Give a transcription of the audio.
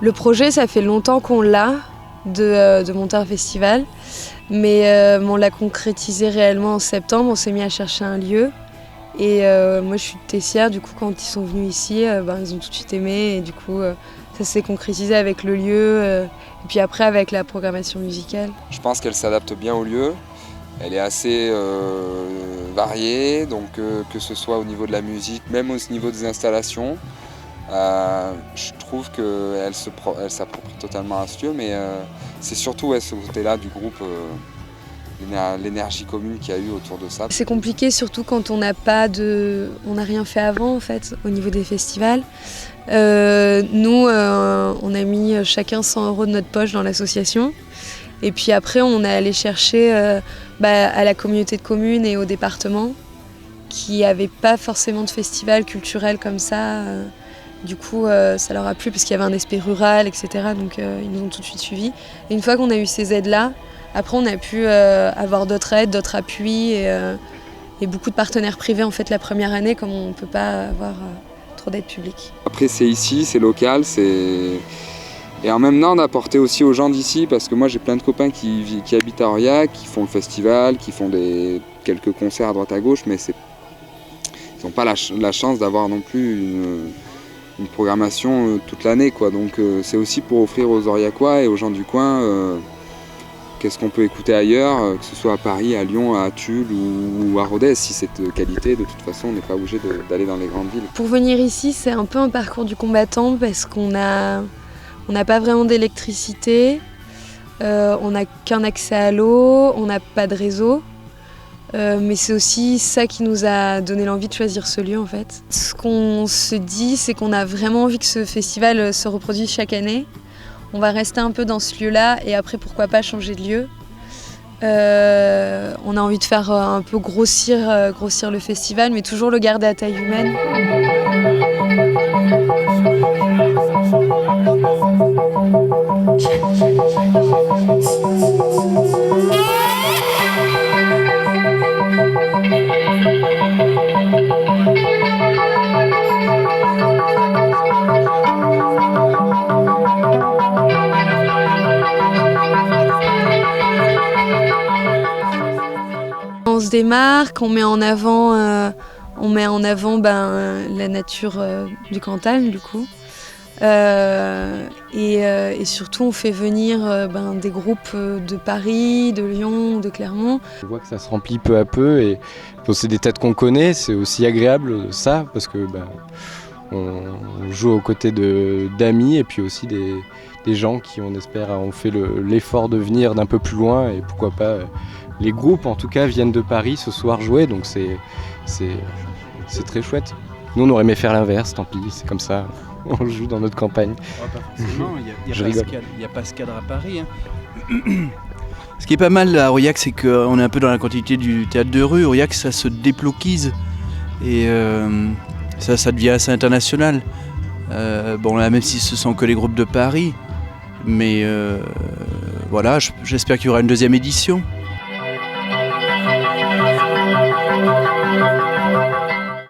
Le projet, ça fait longtemps qu'on l'a, de monter un festival. Mais on l'a concrétisé réellement en septembre. On s'est mis à chercher un lieu. Et moi, je suis de Tessières. Du coup, quand ils sont venus ici, ils ont tout de suite aimé. Et du coup, ça s'est concrétisé avec le lieu. Et puis après, avec la programmation musicale. Je pense qu'elle s'adapte bien au lieu. Elle est assez variée, donc que ce soit au niveau de la musique, même au niveau des installations. Je trouve qu'elle s'approprie totalement à ce lieu, mais c'est surtout ce côté-là du groupe, l'énergie commune qu'il y a eu autour de ça. C'est compliqué, surtout quand on n'a rien fait avant en fait, au niveau des festivals. Nous, on a mis chacun 100 € de notre poche dans l'association. Et puis après, on est allé chercher à la communauté de communes et au département qui n'avaient pas forcément de festival culturel comme ça. Du coup, ça leur a plu parce qu'il y avait un aspect rural, etc. Donc ils nous ont tout de suite suivis. Et une fois qu'on a eu ces aides-là, après on a pu avoir d'autres aides, d'autres appuis et beaucoup de partenaires privés en fait la première année, comme on ne peut pas avoir trop d'aides publiques. Après c'est ici, c'est local, et en même temps d'apporter aussi aux gens d'ici, parce que moi j'ai plein de copains qui habitent à Aurillac, qui font le festival, qui font quelques concerts à droite à gauche, mais ils n'ont pas la chance d'avoir non plus une programmation toute l'année, quoi. Donc c'est aussi pour offrir aux Aurillacois et aux gens du coin qu'est-ce qu'on peut écouter ailleurs, que ce soit à Paris, à Lyon, à Tulle ou à Rodez. Si c'est de qualité, de toute façon on n'est pas obligé d'aller dans les grandes villes. Pour venir ici, c'est un peu un parcours du combattant parce qu'on n'a pas vraiment d'électricité, on n'a qu'un accès à l'eau, on n'a pas de réseau. Mais c'est aussi ça qui nous a donné l'envie de choisir ce lieu en fait. Ce qu'on se dit, c'est qu'on a vraiment envie que ce festival se reproduise chaque année. On va rester un peu dans ce lieu-là et après pourquoi pas changer de lieu. On a envie de faire un peu grossir le festival, mais toujours le garder à taille humaine. On se démarque, on met en avant la nature du Cantal du coup. Et surtout on fait venir des groupes de Paris, de Lyon, de Clermont. On voit que ça se remplit peu à peu et bon, c'est des têtes qu'on connaît, c'est aussi agréable ça parce que on joue aux côtés d'amis et puis aussi des gens qui on espère ont fait l'effort de venir d'un peu plus loin et pourquoi pas les groupes en tout cas viennent de Paris ce soir jouer, donc c'est très chouette. Nous on aurait aimé faire l'inverse, tant pis, c'est comme ça, on joue dans notre campagne. Pas forcément, il n'y a pas ce cadre à Paris. Hein. Ce qui est pas mal à Aurillac, c'est qu'on est un peu dans la continuité du théâtre de rue. Aurillac, ça se déploquise et ça devient assez international. Bon là, même si ce sont que les groupes de Paris, mais voilà, j'espère qu'il y aura une deuxième édition.